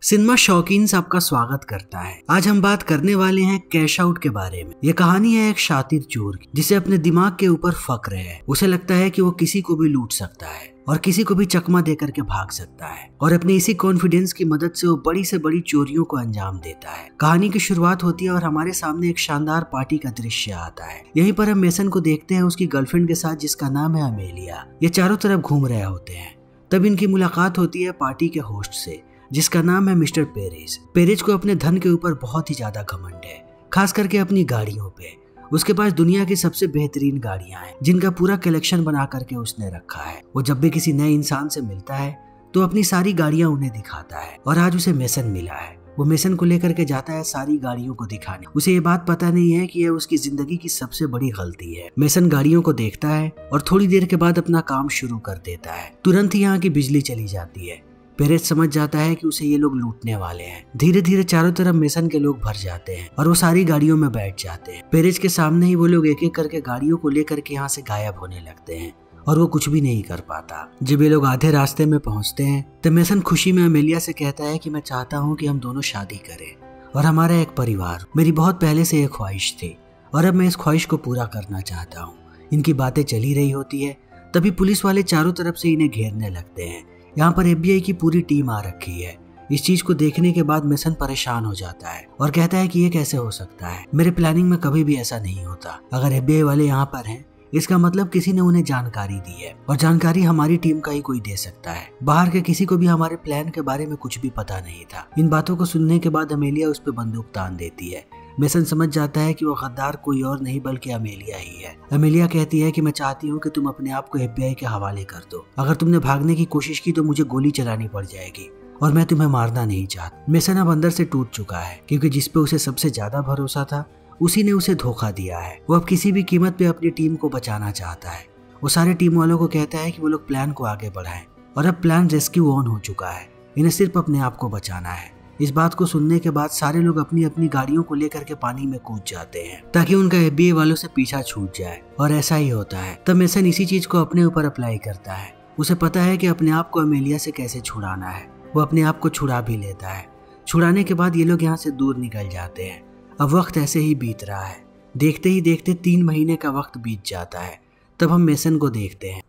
Cinema शौकीन आपका स्वागत करता है। आज हम बात करने वाले हैं कैश आउट के बारे में। ये कहानी है एक शातिर चोर की, जिसे अपने दिमाग के ऊपर फक्र है। उसे लगता है कि वो किसी को भी लूट सकता है और किसी को भी चकमा दे करके भाग सकता है, और अपने इसी कॉन्फिडेंस की मदद से वो बड़ी से बड़ी चोरियों को अंजाम देता है। कहानी की शुरुआत होती है और हमारे सामने एक शानदार पार्टी का दृश्य आता है। यहीं पर हम मेसन को देखते हैं उसकी गर्लफ्रेंड के साथ, जिसका नाम है अमेलिया। ये चारों तरफ घूम रहे होते हैं। तब इनकी मुलाकात होती है पार्टी के होस्ट से, जिसका नाम है मिस्टर पेरेज। पेरेज को अपने धन के ऊपर बहुत ही ज्यादा घमंड है, खास करके अपनी गाड़ियों पे। उसके पास दुनिया की सबसे बेहतरीन गाड़ियां हैं, जिनका पूरा कलेक्शन बना करके उसने रखा है। वो जब भी किसी नए इंसान से मिलता है तो अपनी सारी गाड़ियां उन्हें दिखाता है, और आज उसे मेसन मिला है। वो मेसन को लेकर के जाता है सारी गाड़ियों को दिखाने। उसे ये बात पता नहीं है कि यह उसकी जिंदगी की सबसे बड़ी गलती है। मेसन गाड़ियों को देखता है और थोड़ी देर के बाद अपना काम शुरू कर देता है। तुरंत ही यहाँ की बिजली चली जाती है। पेरेज समझ जाता है कि उसे ये लोग लूटने वाले हैं। धीरे धीरे चारों तरफ मेसन के लोग भर जाते हैं और वो सारी गाड़ियों में बैठ जाते हैं। पेरेज के सामने ही वो लोग एक एक करके गाड़ियों को लेकर के यहाँ से गायब होने लगते हैं, और वो कुछ भी नहीं कर पाता। जब ये लोग आधे रास्ते में पहुंचते हैं तो मेसन खुशी में अमेलिया से कहता है कि मैं चाहता हूँ कि हम दोनों शादी करें और हमारा एक परिवार। मेरी बहुत पहले से एक ख्वाहिश थी और अब मैं इस ख्वाहिश को पूरा करना चाहता हूँ। इनकी बातें चली रही होती है, तभी पुलिस वाले चारों तरफ से इन्हें घेरने लगते हैं। यहाँ पर FBI की पूरी टीम आ रखी है। इस चीज को देखने के बाद मेसन परेशान हो जाता है और कहता है कि ये कैसे हो सकता है। मेरे प्लानिंग में कभी भी ऐसा नहीं होता। अगर FBI वाले यहाँ पर हैं, इसका मतलब किसी ने उन्हें जानकारी दी है, और जानकारी हमारी टीम का ही कोई दे सकता है। बाहर के किसी को भी हमारे प्लान के बारे में कुछ भी पता नहीं था। इन बातों को सुनने के बाद अमेलिया उस पर बंदूक तान देती है। मेसन समझ जाता है कि वो गद्दार कोई और नहीं बल्कि अमेलिया ही है। अमेलिया कहती है कि मैं चाहती हूँ कि तुम अपने आप को FBI के हवाले कर दो। अगर तुमने भागने की कोशिश की तो मुझे गोली चलानी पड़ जाएगी, और मैं तुम्हें मारना नहीं चाहता। मेसन अब अंदर से टूट चुका है, क्योंकि जिस पे उसे सबसे ज्यादा भरोसा था उसी ने उसे धोखा दिया है। वो अब किसी भी कीमत पे अपनी टीम को बचाना चाहता है। वो सारे टीम वालों को कहता है कि वो लोग प्लान को आगे बढ़ाएं, और अब प्लान रेस्क्यू ऑन हो चुका है। इन्हें सिर्फ अपने आप को बचाना है। इस बात को सुनने के बाद सारे लोग अपनी अपनी गाड़ियों को लेकर के पानी में कूद जाते हैं, ताकि उनका FBI वालों से पीछा छूट जाए। और ऐसा ही होता है। तब मेसन इसी चीज को अपने ऊपर अप्लाई करता है। उसे पता है कि अपने आप को अमेलिया से कैसे छुड़ाना है। वो अपने आप को छुड़ा भी लेता है। छुड़ाने के बाद ये लोग यहाँ से दूर निकल जाते हैं। अब वक्त ऐसे ही बीत रहा है। देखते ही देखते 3 महीने का वक्त बीत जाता है। तब हम मेसन को देखते हैं।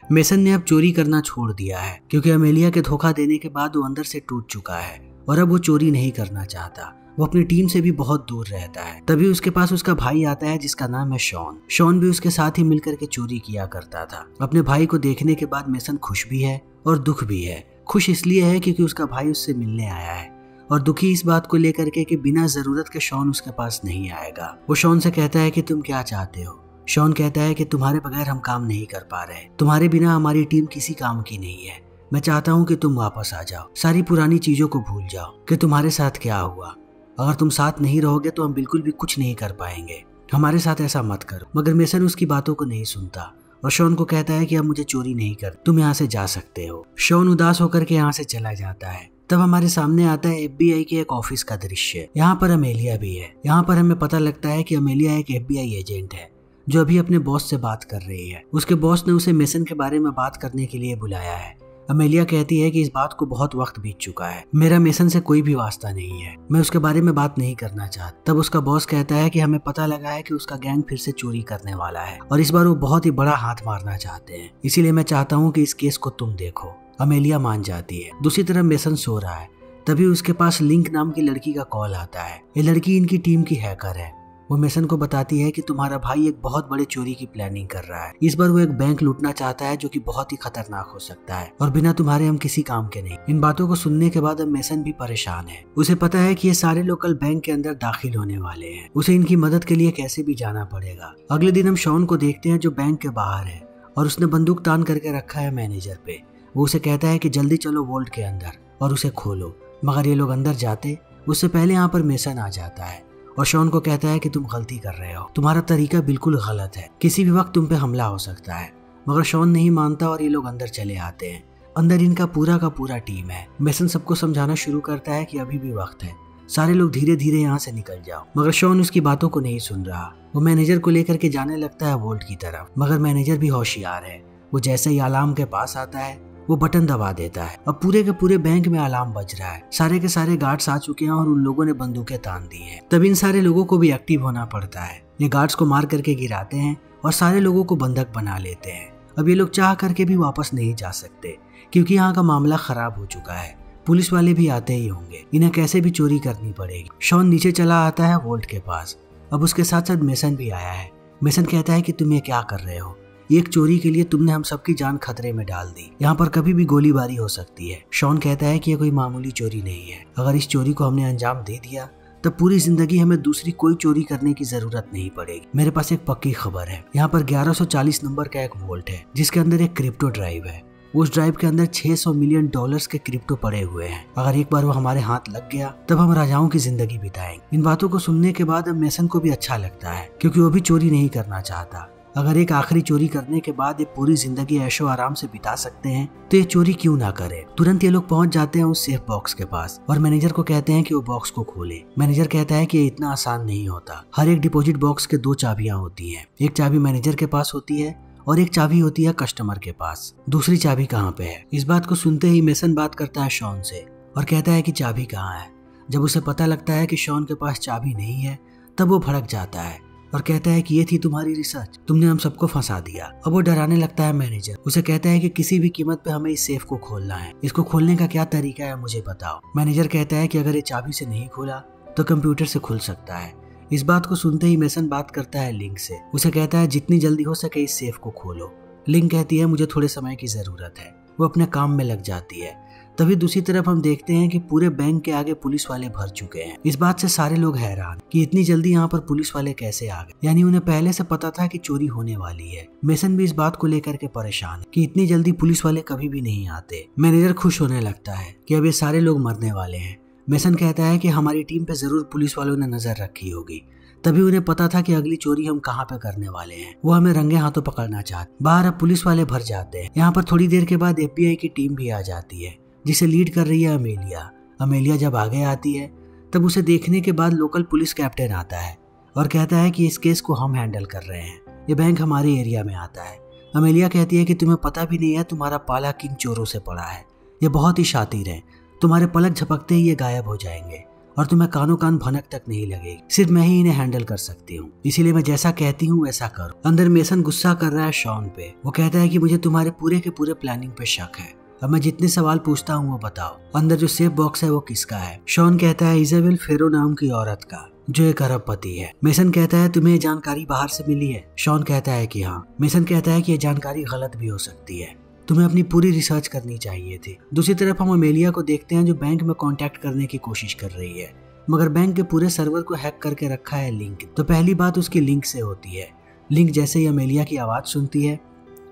मेसन ने अब चोरी करना छोड़ दिया है, क्योंकि अमेलिया के धोखा देने के बाद वो अंदर से टूट चुका है, और अब वो चोरी नहीं करना चाहता। वो अपनी टीम से भी बहुत दूर रहता है। तभी उसके पास उसका भाई आता है, जिसका नाम है शॉन। शॉन भी उसके साथ ही मिलकर के चोरी किया करता था। अपने भाई को देखने के बाद मेसन खुश भी है और दुख भी है। खुश इसलिए है क्योंकि उसका भाई उससे मिलने आया है, और दुखी इस बात को लेकर के कि बिना जरूरत के शॉन उसके पास नहीं आएगा। वो शॉन से कहता है कि तुम क्या चाहते हो। शॉन कहता है कि तुम्हारे बगैर हम काम नहीं कर पा रहे। तुम्हारे बिना हमारी टीम किसी काम की नहीं है। मैं चाहता हूँ कि तुम वापस आ जाओ, सारी पुरानी चीजों को भूल जाओ कि तुम्हारे साथ क्या हुआ। अगर तुम साथ नहीं रहोगे तो हम बिल्कुल भी कुछ नहीं कर पाएंगे। हमारे साथ ऐसा मत करो। मगर मेसन उसकी बातों को नहीं सुनता और शॉन को कहता है कि अब मुझे चोरी नहीं कर, तुम यहाँ से जा सकते हो। शॉन उदास होकर के यहाँ से चला जाता है। तब हमारे सामने आता है FBI के एक ऑफिस का दृश्य। यहाँ पर अमेलिया भी है। यहाँ पर हमें पता लगता है कि अमेलिया एक FBI एजेंट है, जो अभी अपने बॉस से बात कर रही है। उसके बॉस ने उसे मेसन के बारे में बात करने के लिए बुलाया है। अमेलिया कहती है कि इस बात को बहुत वक्त बीत चुका है। मेरा मेसन से कोई भी वास्ता नहीं है। मैं उसके बारे में बात नहीं करना चाहता। तब उसका बॉस कहता है कि हमें पता लगा है कि उसका गैंग फिर से चोरी करने वाला है, और इस बार वो बहुत ही बड़ा हाथ मारना चाहते हैं। इसीलिए मैं चाहता हूँ कि इस केस को तुम देखो। अमेलिया मान जाती है। दूसरी तरफ मेसन सो रहा है। तभी उसके पास लिंक नाम की लड़की का कॉल आता है। ये लड़की इनकी टीम की हैकर है। वो मेसन को बताती है कि तुम्हारा भाई एक बहुत बड़े चोरी की प्लानिंग कर रहा है। इस बार वो एक बैंक लूटना चाहता है, जो कि बहुत ही खतरनाक हो सकता है, और बिना तुम्हारे हम किसी काम के नहीं। इन बातों को सुनने के बाद अब मेसन भी परेशान है। उसे पता है कि ये सारे लोग कल बैंक के अंदर दाखिल होने वाले हैं। उसे इनकी मदद के लिए कैसे भी जाना पड़ेगा। अगले दिन हम शॉन को देखते हैं, जो बैंक के बाहर है, और उसने बंदूक तान करके रखा है मैनेजर पे। वो उसे कहता है कि जल्दी चलो वोल्ट के अंदर और उसे खोलो। मगर ये लोग अंदर जाते उससे पहले यहाँ पर मेसन आ जाता है और शॉन को कहता है कि तुम गलती कर रहे हो। तुम्हारा तरीका बिल्कुल गलत है। किसी भी वक्त तुम पे हमला हो सकता है। मगर शॉन नहीं मानता और ये लोग अंदर चले आते हैं। अंदर इनका पूरा का पूरा टीम है। मेसन सबको समझाना शुरू करता है कि अभी भी वक्त है, सारे लोग धीरे धीरे यहाँ से निकल जाओ। मगर शॉन उसकी बातों को नहीं सुन रहा। वो मैनेजर को लेकर के जाने लगता है वोल्ट की तरफ। मगर मैनेजर भी होशियार है। वो जैसे ही अलार्म के पास आता है वो बटन दबा देता है। अब पूरे के पूरे बैंक में अलार्म बज रहा है। सारे के सारे गार्ड्स आ चुके हैं और उन लोगों ने बंदूकें तान दी हैं। तब इन सारे लोगों को भी एक्टिव होना पड़ता है। ये गार्ड्स को मार करके गिराते हैं और सारे लोगों को बंधक बना लेते हैं। अब ये लोग चाह करके भी वापस नहीं जा सकते क्योंकि यहाँ का मामला खराब हो चुका है। पुलिस वाले भी आते ही होंगे, इन्हें कैसे भी चोरी करनी पड़ेगी। शॉन नीचे चला आता है वोल्ट के पास। अब उसके साथ साथ मेसन भी आया है। मेसन कहता है कि तुम ये क्या कर रहे हो, एक चोरी के लिए तुमने हम सबकी जान खतरे में डाल दी। यहाँ पर कभी भी गोलीबारी हो सकती है। शॉन कहता है कि ये कोई मामूली चोरी नहीं है। अगर इस चोरी को हमने अंजाम दे दिया तब पूरी जिंदगी हमें दूसरी कोई चोरी करने की जरूरत नहीं पड़ेगी। मेरे पास एक पक्की खबर है। यहाँ पर 1140 नंबर का एक वोल्ट है जिसके अंदर एक क्रिप्टो ड्राइव है। उस ड्राइव के अंदर $600 मिलियन के क्रिप्टो पड़े हुए हैं। अगर एक बार वो हमारे हाथ लग गया तब हम राजाओं की जिंदगी बिताएंगे। इन बातों को सुनने के बाद अब मेसन को भी अच्छा लगता है क्योंकि वो भी चोरी नहीं करना चाहता। अगर एक आखिरी चोरी करने के बाद ये पूरी जिंदगी ऐशो आराम से बिता सकते हैं तो ये चोरी क्यों ना करे। तुरंत ये लोग पहुंच जाते हैं उस सेफ बॉक्स के पास और मैनेजर को कहते हैं कि वो बॉक्स को खोले। मैनेजर कहता है कि ये इतना आसान नहीं होता। हर एक डिपॉजिट बॉक्स के 2 चाबियां होती हैं। एक चाबी मैनेजर के पास होती है और एक चाबी होती है कस्टमर के पास। दूसरी चाबी कहाँ पे है? इस बात को सुनते ही मेसन बात करता है शॉन से और कहता है कि चाबी कहाँ है। जब उसे पता लगता है कि शॉन के पास चाबी नहीं है तब वो भड़क जाता है और कहता है कि ये थी तुम्हारी रिसर्च, तुमने हम सबको फंसा दिया। अब वो डराने लगता है मैनेजर। उसे कहता है कि किसी भी कीमत पे हमें इस सेफ को खोलना है। इसको खोलने का क्या तरीका है मुझे बताओ। मैनेजर कहता है कि अगर ये चाबी से नहीं खोला तो कंप्यूटर से खुल सकता है। इस बात को सुनते ही मेसन बात करता है लिंक से। उसे कहता है जितनी जल्दी हो सके इस सेफ को खोलो। लिंक कहती है मुझे थोड़े समय की जरूरत है। वो अपने काम में लग जाती है। तभी दूसरी तरफ हम देखते हैं कि पूरे बैंक के आगे पुलिस वाले भर चुके हैं। इस बात से सारे लोग हैरान कि इतनी जल्दी यहाँ पर पुलिस वाले कैसे आ गए, यानी उन्हें पहले से पता था कि चोरी होने वाली है। मेसन भी इस बात को लेकर के परेशान है कि इतनी जल्दी पुलिस वाले कभी भी नहीं आते। मैनेजर खुश होने लगता है कि अब ये सारे लोग मरने वाले हैं। मेसन कहता है कि हमारी टीम पे जरूर पुलिस वालों ने नजर रखी होगी, तभी उन्हें पता था कि अगली चोरी हम कहाँ पे करने वाले हैं। वो हमें रंगे हाथों पकड़ना चाहते। बाहर अब पुलिस वाले भर जाते हैं। यहाँ पर थोड़ी देर के बाद FBI की टीम भी आ जाती है जिसे लीड कर रही है अमेलिया। अमेलिया जब आगे आती है तब उसे देखने के बाद लोकल पुलिस कैप्टन आता है और कहता है कि इस केस को हम हैंडल कर रहे हैं, ये बैंक हमारे एरिया में आता है। अमेलिया कहती है कि तुम्हें पता भी नहीं है तुम्हारा पाला किन चोरों से पड़ा है। ये बहुत ही शातिर है, तुम्हारे पलक झपकते ही ये गायब हो जाएंगे और तुम्हें कानों कान भनक तक नहीं लगेगी। सिर्फ मैं ही इन्हें हैंडल कर सकती हूँ, इसीलिए मैं जैसा कहती हूँ वैसा करो। अंदर मेसन गुस्सा कर रहा है शॉन पे। वो कहता है कि मुझे तुम्हारे पूरे के पूरे प्लानिंग पे शक है। अब मैं जितने सवाल पूछता हूँ वो बताओ। अंदर जो सेफ बॉक्स है वो किसका है? शॉन कहता है इजाबेल फेरो नाम की औरत का, जो एक अरबपति है। मेसन कहता है तुम्हें जानकारी बाहर से मिली है? शॉन कहता है कि हाँ। मेसन कहता है कि ये जानकारी गलत भी हो सकती है, तुम्हें अपनी पूरी रिसर्च करनी चाहिए थी। दूसरी तरफ हम अमेलिया को देखते हैं जो बैंक में कांटेक्ट करने की कोशिश कर रही है, मगर बैंक के पूरे सर्वर को हैक करके रखा है लिंक। तो पहली बात उसकी लिंक से होती है। लिंक जैसे ही अमेलिया की आवाज सुनती है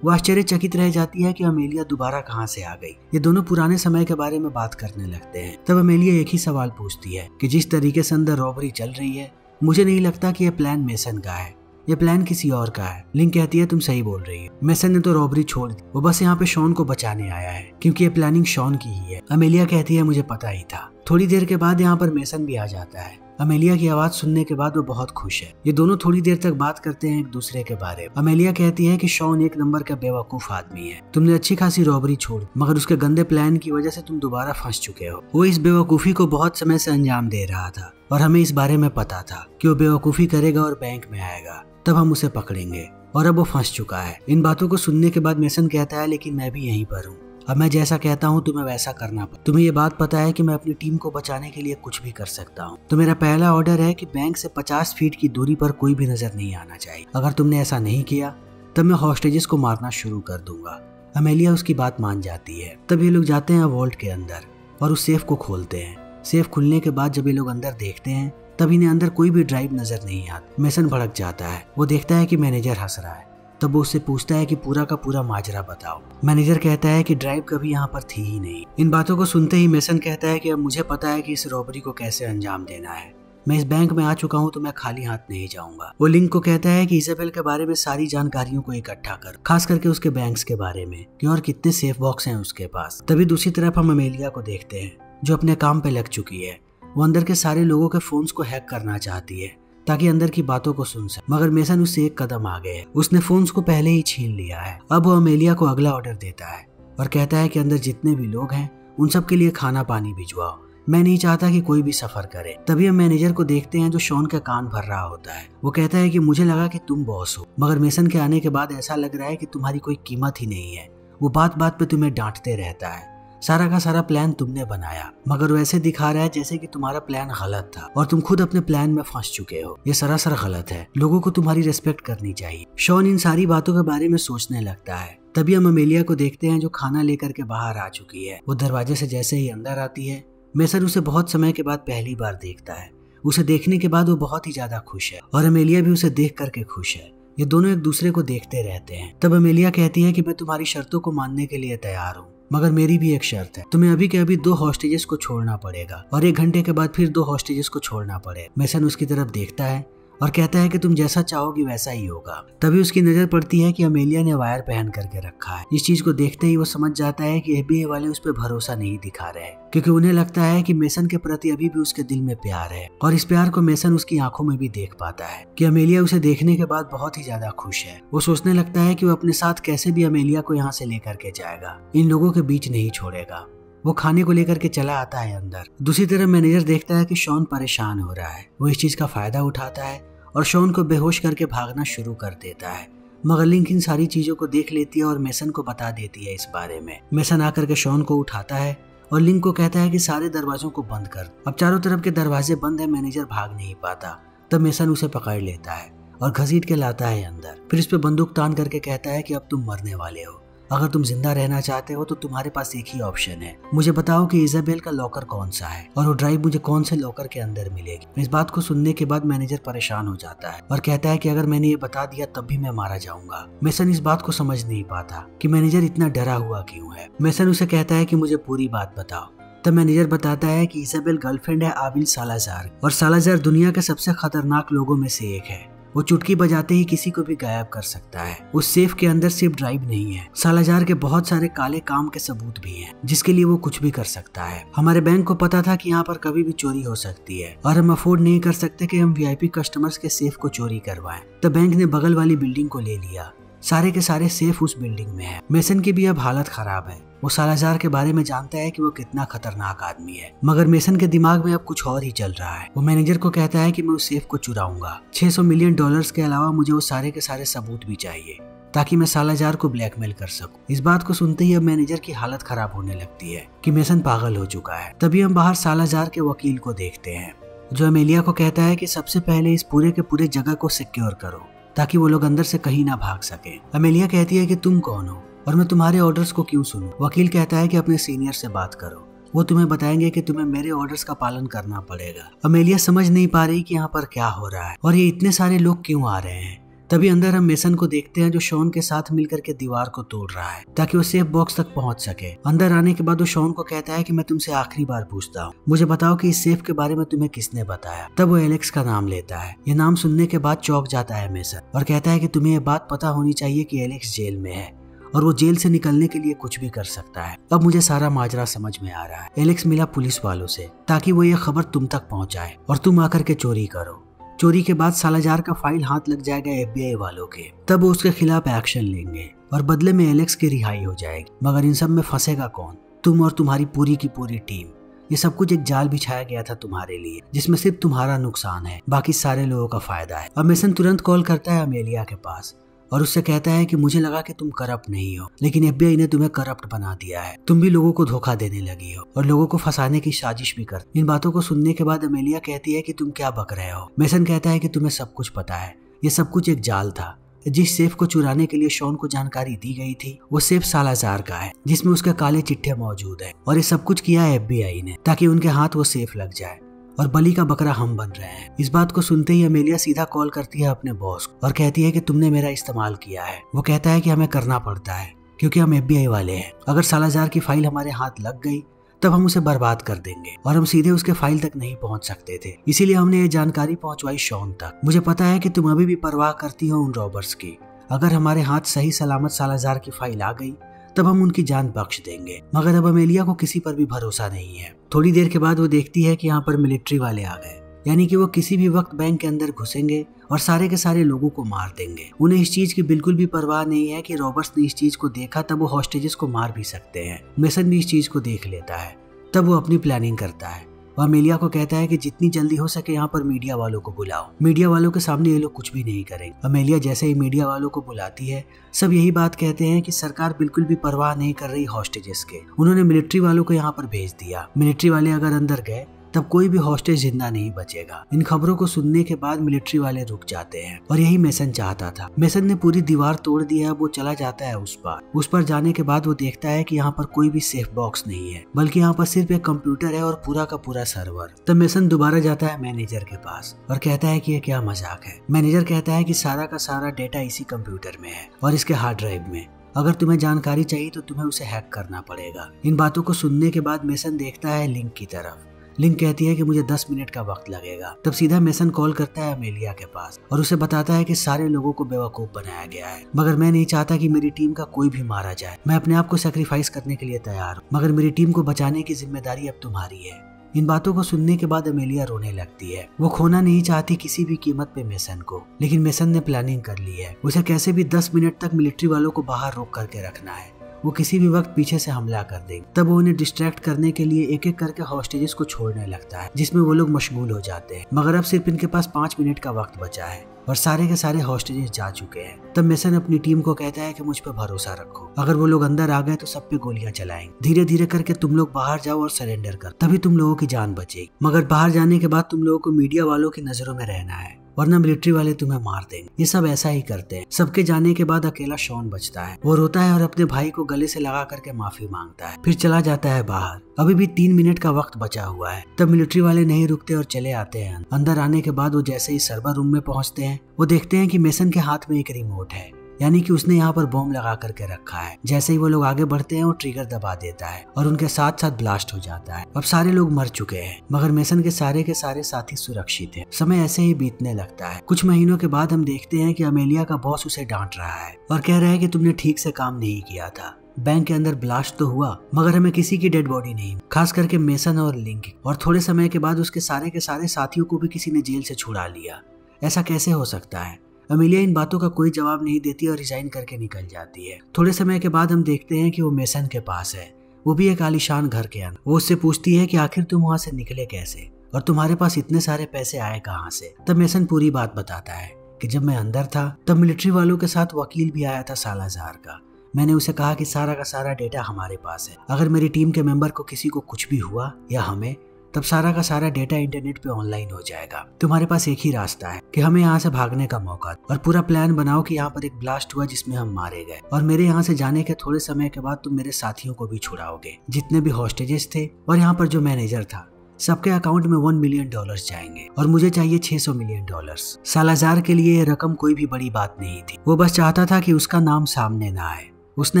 वो आश्चर्यचकित रह जाती है कि अमेलिया दोबारा कहाँ से आ गई। ये दोनों पुराने समय के बारे में बात करने लगते हैं। तब अमेलिया एक ही सवाल पूछती है कि जिस तरीके से अंदर रॉबरी चल रही है मुझे नहीं लगता कि यह प्लान मेसन का है, ये प्लान किसी और का है। लिंक कहती है तुम सही बोल रही हो, मेसन ने तो रॉबरी छोड़ दी, वो बस यहाँ पे शॉन को बचाने आया है क्योंकि ये प्लानिंग शॉन की ही है। अमेलिया कहती है मुझे पता ही था। थोड़ी देर के बाद यहाँ पर मेसन भी आ जाता है। अमेलिया की आवाज सुनने के बाद वो बहुत खुश है। ये दोनों थोड़ी देर तक बात करते हैं एक दूसरे के बारे में। अमेलिया कहती है कि शॉन एक नंबर का बेवकूफ आदमी है, तुमने अच्छी खासी रॉबरी छोड़ मगर उसके गंदे प्लान की वजह से तुम दोबारा फंस चुके हो। वो इस बेवकूफी को बहुत समय से अंजाम दे रहा था और हमें इस बारे में पता था कि वो बेवकूफी करेगा और बैंक में आएगा, तब हम उसे पकड़ेंगे और अब वो फंस चुका है। इन बातों को सुनने के बाद मेसन कहता है लेकिन मैं भी यहीं पर हूँ, अब मैं जैसा कहता हूँ तुम्हें वैसा करना पड़ेगा। तुम्हें ये बात पता है कि मैं अपनी टीम को बचाने के लिए कुछ भी कर सकता हूँ। तो मेरा पहला ऑर्डर है कि बैंक से 50 फीट की दूरी पर कोई भी नजर नहीं आना चाहिए। अगर तुमने ऐसा नहीं किया तब मैं हॉस्टेजेस को मारना शुरू कर दूंगा। अमेलिया उसकी बात मान जाती है। तब ये लोग जाते हैं वॉल्ट के अंदर और उस सेफ को खोलते हैं। सेफ खुलने के बाद जब ये लोग अंदर देखते हैं तब इन्हें अंदर कोई भी ड्राइव नजर नहीं आता। मेसन भड़क जाता है। वो देखता है कि मैनेजर हंस रहा है। तब वो उससे पूछता है कि पूरा का पूरा माजरा बताओ। मैनेजर कहता है कि ड्राइव कभी यहाँ पर थी ही नहीं। इन बातों को सुनते ही मेसन कहता है कि अब मुझे पता है कि इस रॉबरी को कैसे अंजाम देना है। मैं इस बैंक में आ चुका हूँ तो मैं खाली हाथ नहीं जाऊंगा। वो लिंक को कहता है कि इजाबेल के बारे में सारी जानकारियों को इकट्ठा कर, खास करके उसके बैंक्स के बारे में कि और कितने सेफ बॉक्स हैं उसके पास। तभी दूसरी तरफ हम अमेलिया को देखते हैं जो अपने काम पे लग चुकी है। वो अंदर के सारे लोगों के फोन्स को हैक करना चाहती है ताकि अंदर की बातों को सुन सके, मगर मेसन उससे एक कदम आगे है। उसने फोन्स को पहले ही छीन लिया है। अब वो अमेलिया को अगला ऑर्डर देता है और कहता है कि अंदर जितने भी लोग हैं उन सब के लिए खाना पानी भिजवाओ, मैं नहीं चाहता कि कोई भी सफर करे। तभी हम मैनेजर को देखते हैं जो शॉन का कान भर रहा होता है। वो कहता है कि मुझे लगा कि तुम बॉस हो, मगर मेसन के आने के बाद ऐसा लग रहा है कि तुम्हारी कोई कीमत ही नहीं है। वो बात बात पे तुम्हें डांटते रहता है। सारा का सारा प्लान तुमने बनाया, मगर वो ऐसे दिखा रहा है जैसे कि तुम्हारा प्लान गलत था और तुम खुद अपने प्लान में फंस चुके हो। ये सरासर गलत है। लोगों को तुम्हारी रिस्पेक्ट करनी चाहिए। शॉन इन सारी बातों के बारे में सोचने लगता है। तभी हम अमेलिया को देखते हैं जो खाना लेकर के बाहर आ चुकी है। वो दरवाजे से जैसे ही अंदर आती है, मेसन उसे बहुत समय के बाद पहली बार देखता है। उसे देखने के बाद वो बहुत ही ज्यादा खुश है और अमेलिया भी उसे देख करके खुश है। ये दोनों एक दूसरे को देखते रहते हैं। तब अमेलिया कहती है कि मैं तुम्हारी शर्तों को मानने के लिए तैयार हूँ, मगर मेरी भी एक शर्त है। तुम्हें अभी के अभी 2 हॉस्टेजेस को छोड़ना पड़ेगा और 1 घंटे के बाद फिर 2 हॉस्टेजेस को छोड़ना पड़ेगा। मेसन उसकी तरफ देखता है और कहता है कि तुम जैसा चाहोगी वैसा ही होगा। तभी उसकी नजर पड़ती है कि अमेलिया ने वायर पहन करके रखा है। इस चीज को देखते ही वो समझ जाता है कि FBI वाले उस पर भरोसा नहीं दिखा रहे, क्योंकि उन्हें लगता है कि मेसन के प्रति अभी भी उसके दिल में प्यार है। और इस प्यार को मेसन उसकी आंखों में भी देख पाता है कि अमेलिया उसे देखने के बाद बहुत ही ज्यादा खुश है। वो सोचने लगता है कि वो अपने साथ कैसे भी अमेलिया को यहाँ से लेकर के जाएगा, इन लोगों के बीच नहीं छोड़ेगा। वो खाने को लेकर के चला आता है अंदर। दूसरी तरफ मैनेजर देखता है कि शॉन परेशान हो रहा है। वो इस चीज का फायदा उठाता है और शॉन को बेहोश करके भागना शुरू कर देता है। मगर लिंक इन सारी चीजों को देख लेती है और मेसन को बता देती है इस बारे में। मेसन आकर के शॉन को उठाता है और लिंक को कहता है कि सारे दरवाजों को बंद कर। अब चारों तरफ के दरवाजे बंद है, मैनेजर भाग नहीं पाता। तब मेसन उसे पकड़ लेता है और घसीट के लाता है अंदर। फिर इस पे बंदूक तान करके कहता है कि अब तुम मरने वाले हो। अगर तुम जिंदा रहना चाहते हो तो तुम्हारे पास एक ही ऑप्शन है। मुझे बताओ कि इजाबेल का लॉकर कौन सा है और वो ड्राइव मुझे कौन से लॉकर के अंदर मिलेगी। इस बात को सुनने के बाद मैनेजर परेशान हो जाता है और कहता है कि अगर मैंने ये बता दिया तब भी मैं मारा जाऊंगा। मेसन इस बात को समझ नहीं पाता कि मैनेजर इतना डरा हुआ क्यों है। मेसन उसे कहता है कि मुझे पूरी बात बताओ। तब मैनेजर बताता है कि इजाबेल गर्लफ्रेंड है आबिल सालाजार और सालाजार दुनिया के सबसे खतरनाक लोगों में से एक है। वो चुटकी बजाते ही किसी को भी गायब कर सकता है। उस सेफ के अंदर सिर्फ ड्राइव नहीं है, सालाजार के बहुत सारे काले काम के सबूत भी हैं, जिसके लिए वो कुछ भी कर सकता है। हमारे बैंक को पता था कि यहाँ पर कभी भी चोरी हो सकती है और हम अफोर्ड नहीं कर सकते कि हम VIP कस्टमर्स के सेफ को चोरी करवाएं। तो बैंक ने बगल वाली बिल्डिंग को ले लिया। सारे के सारे सेफ उस बिल्डिंग में है। मेसन की भी अब हालत खराब है। वो सालाजार के बारे में जानता है कि वो कितना खतरनाक आदमी है, मगर मेसन के दिमाग में अब कुछ और ही चल रहा है। वो मैनेजर को कहता है कि मैं उस सेफ को चुराऊंगा। $600 मिलियन के अलावा मुझे वो सारे के सारे सबूत भी चाहिए ताकि मैं सालाजार को ब्लैकमेल कर सकूं। इस बात को सुनते ही अब मैनेजर की हालत खराब होने लगती है कि मेसन पागल हो चुका है। तभी हम बाहर सालाजार के वकील को देखते हैं जो अमेलिया को कहता है कि सबसे पहले इस पूरे के पूरे जगह को सिक्योर करो ताकि वो लोग अंदर से कहीं ना भाग सके। अमेलिया कहती है कि तुम कौन हो और मैं तुम्हारे ऑर्डर्स को क्यों सुनूं। वकील कहता है कि अपने सीनियर से बात करो, वो तुम्हें बताएंगे कि तुम्हें मेरे ऑर्डर्स का पालन करना पड़ेगा। अमेलिया समझ नहीं पा रही कि यहाँ पर क्या हो रहा है और ये इतने सारे लोग क्यों आ रहे हैं। तभी अंदर हम मेसन को देखते हैं जो शॉन के साथ मिलकर के दीवार को तोड़ रहा है ताकि वो सेफ बॉक्स तक पहुंच सके। अंदर आने के बाद वो शॉन को कहता है कि मैं तुमसे आखिरी बार पूछता हूँ, मुझे बताओ कि इस सेफ के बारे में तुम्हें किसने बताया। तब वो एलेक्स का नाम लेता है। ये नाम सुनने के बाद चौंक जाता है मेसन और कहता है कि तुम्हें ये बात पता होनी चाहिए कि एलेक्स जेल में है और वो जेल से निकलने के लिए कुछ भी कर सकता है। अब मुझे सारा माजरा समझ में आ रहा है। एलेक्स मिला पुलिस वालों से ताकि वो ये खबर तुम तक पहुंचाए और तुम आकर के चोरी करो। चोरी के बाद सालाजार का फाइल हाथ लग जाएगा FBI वालों के। तब वो उसके खिलाफ एक्शन लेंगे और बदले में एलेक्स की रिहाई हो जाएगी। मगर इन सब में फंसेगा कौन? तुम और तुम्हारी पूरी की पूरी टीम। ये सब कुछ एक जाल बिछाया गया था तुम्हारे लिए जिसमें सिर्फ तुम्हारा नुकसान है, बाकी सारे लोगों का फायदा है। अब मेसन तुरंत कॉल करता है अमेलिया के पास और उससे कहता है कि मुझे लगा कि तुम करप्ट नहीं हो, लेकिन FBI ने तुम्हें करप्ट बना दिया है। तुम भी लोगों को धोखा देने लगी हो और लोगों को फंसाने की साजिश भी कर। इन बातों को सुनने के बाद अमेलिया कहती है कि तुम क्या बक रहे हो। मेसन कहता है कि तुम्हें सब कुछ पता है, ये सब कुछ एक जाल था। जिस सेफ को चुराने के लिए शॉन को जानकारी दी गई थी वो सेफ सालाजार का है जिसमें उसके काले चिट्ठे मौजूद है और ये सब कुछ किया है FBI ने ताकि उनके हाथ वो सेफ लग जाए और बलि का बकरा हम बन रहे हैं। इस बात को सुनते ही अमेलिया सीधा कॉल करती है अपने बॉस को और कहती है कि तुमने मेरा इस्तेमाल किया है। वो कहता है कि हमें करना पड़ता है क्योंकि हम FBI वाले हैं। अगर सालाजार की फाइल हमारे हाथ लग गई तब हम उसे बर्बाद कर देंगे और हम सीधे उसके फाइल तक नहीं पहुंच सकते थे, इसीलिए हमने ये जानकारी पहुंचवाई शॉन तक। मुझे पता है कि तुम अभी भी परवाह करती हो उन रॉबर्स की। अगर हमारे हाथ सही सलामत सालाजार की फाइल आ गई तब हम उनकी जान बख्श देंगे। मगर अब अमेलिया को किसी पर भी भरोसा नहीं है। थोड़ी देर के बाद वो देखती है कि यहाँ पर मिलिट्री वाले आ गए यानी कि वो किसी भी वक्त बैंक के अंदर घुसेंगे और सारे के सारे लोगों को मार देंगे। उन्हें इस चीज की बिल्कुल भी परवाह नहीं है कि रॉबर्ट्स ने इस चीज को देखा, तब वो हॉस्टेजेस को मार भी सकते हैं। मेसन भी इस चीज को देख लेता है, तब वो अपनी प्लानिंग करता है। वह अमेलिया को कहता है कि जितनी जल्दी हो सके यहाँ पर मीडिया वालों को बुलाओ। मीडिया वालों के सामने ये लोग कुछ भी नहीं करेंगे। अमेलिया जैसे ही मीडिया वालों को बुलाती है, सब यही बात कहते हैं कि सरकार बिल्कुल भी परवाह नहीं कर रही हॉस्टेजेस के। उन्होंने मिलिट्री वालों को यहाँ पर भेज दिया। मिलिट्री वाले अगर अंदर गए तब कोई भी हॉस्टेज जिंदा नहीं बचेगा। इन खबरों को सुनने के बाद मिलिट्री वाले रुक जाते हैं और यही मेसन चाहता था। मेसन ने पूरी दीवार तोड़ दी है। वो चला जाता है उस पर जाने के बाद वो देखता है कि यहाँ पर कोई भी सेफ बॉक्स नहीं है, बल्कि यहाँ पर सिर्फ एक कंप्यूटर है और पूरा का पूरा सर्वर। तब मेसन दोबारा जाता है मैनेजर के पास और कहता है कि ये क्या मजाक है। मैनेजर कहता है कि सारा का सारा डेटा इसी कंप्यूटर में है और इसके हार्ड ड्राइव में। अगर तुम्हें जानकारी चाहिए तो तुम्हें उसे हैक करना पड़ेगा। इन बातों को सुनने के बाद मेसन देखता है लिंक की तरफ। लिंक कहती है कि मुझे 10 मिनट का वक्त लगेगा। तब सीधा मेसन कॉल करता है अमेलिया के पास और उसे बताता है कि सारे लोगों को बेवकूफ बनाया गया है, मगर मैं नहीं चाहता कि मेरी टीम का कोई भी मारा जाए। मैं अपने आप को सैक्रिफाइस करने के लिए तैयार हूँ, मगर मेरी टीम को बचाने की जिम्मेदारी अब तुम्हारी है। इन बातों को सुनने के बाद अमेलिया रोने लगती है। वो खोना नहीं चाहती किसी भी कीमत पे मेसन को, लेकिन मेसन ने प्लानिंग कर ली है। उसे कैसे भी 10 मिनट तक मिलिट्री वालों को बाहर रोक करके रखना है। वो किसी भी वक्त पीछे से हमला कर देंगे। तब वो उन्हें डिस्ट्रैक्ट करने के लिए एक एक करके हॉस्टेजेस को छोड़ने लगता है, जिसमें वो लोग मशगूल हो जाते हैं। मगर अब सिर्फ इनके पास 5 मिनट का वक्त बचा है और सारे के सारे हॉस्टेजेस जा चुके हैं। तब मेसन अपनी टीम को कहता है कि मुझ पे भरोसा रखो। अगर वो लोग अंदर आ गए तो सब पे गोलियां चलाएंगे। धीरे धीरे करके तुम लोग बाहर जाओ और सरेंडर कर, तभी तुम लोगों की जान बचेगी। मगर बाहर जाने के बाद तुम लोगों को मीडिया वालों की नजरों में रहना है, वरना मिलिट्री वाले तुम्हें मार देंगे। ये सब ऐसा ही करते हैं। सबके जाने के बाद अकेला शॉन बचता है। वो रोता है और अपने भाई को गले से लगा करके माफी मांगता है, फिर चला जाता है बाहर। अभी भी 3 मिनट का वक्त बचा हुआ है। तब मिलिट्री वाले नहीं रुकते और चले आते हैं। अंदर आने के बाद वो जैसे ही सर्वर रूम में पहुंचते हैं, वो देखते हैं कि मेसन के हाथ में एक रिमोट है, यानी कि उसने यहाँ पर बॉम्ब लगा करके रखा है। जैसे ही वो लोग आगे बढ़ते हैं, वो ट्रिगर दबा देता है और उनके साथ साथ ब्लास्ट हो जाता है। अब सारे लोग मर चुके हैं, मगर मेसन के सारे साथी सुरक्षित हैं। समय ऐसे ही बीतने लगता है। कुछ महीनों के बाद हम देखते हैं कि अमेलिया का बॉस उसे डांट रहा है और कह रहा है कि तुमने ठीक से काम नहीं किया था। बैंक के अंदर ब्लास्ट तो हुआ, मगर हमें किसी की डेड बॉडी नहीं, खास करके मेसन और लिंक। और थोड़े समय के बाद उसके सारे के सारे साथियों को भी किसी ने जेल से छुड़ा लिया। ऐसा कैसे हो सकता है? अमेलिया इन बातों का कोई जवाब नहीं देती और रिजाइन करके निकल जाती है। थोड़े समय के बाद हम देखते हैं कि वो मेसन के पास है, वो भी एक आलीशान घर के अंदर। वो उससे पूछती है कि आखिर तुम वहां से निकले कैसे और तुम्हारे पास इतने सारे पैसे आए कहाँ से। तब मेसन पूरी बात बताता है कि जब मैं अंदर था तब मिलिट्री वालों के साथ वकील भी आया था सालाज़ार का। मैंने उसे कहा कि सारा का सारा डेटा हमारे पास है, अगर मेरी टीम के मेंबर को किसी को कुछ भी हुआ या हमें, तब सारा का सारा डेटा इंटरनेट पे ऑनलाइन हो जाएगा। तुम्हारे पास एक ही रास्ता है कि हमें यहाँ से भागने का मौका, और पूरा प्लान बनाओ कि यहाँ पर एक ब्लास्ट हुआ जिसमें हम मारे गए, और मेरे यहाँ से जाने के थोड़े समय के बाद तुम मेरे साथियों को भी छुड़ाओगे, जितने भी हॉस्टेजेस थे, और यहाँ पर जो मैनेजर था। सबके अकाउंट में $1 मिलियन जाएंगे और मुझे चाहिए $600 मिलियन। सालाज़ार के लिए यह रकम कोई भी बड़ी बात नहीं थी। वो बस चाहता था कि उसका नाम सामने ना आए। उसने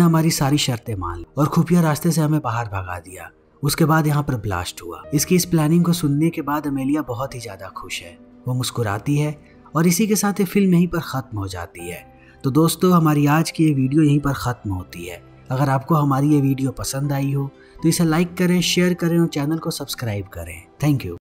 हमारी सारी शर्तें मान ली और खुफिया रास्ते से हमें बाहर भगा दिया। उसके बाद यहाँ पर ब्लास्ट हुआ। इसकी इस प्लानिंग को सुनने के बाद अमेलिया बहुत ही ज्यादा खुश है। वो मुस्कुराती है और इसी के साथ ये फिल्म यहीं पर खत्म हो जाती है। तो दोस्तों, हमारी आज की ये वीडियो यहीं पर खत्म होती है। अगर आपको हमारी ये वीडियो पसंद आई हो तो इसे लाइक करें, शेयर करें और चैनल को सब्सक्राइब करें। Thank you.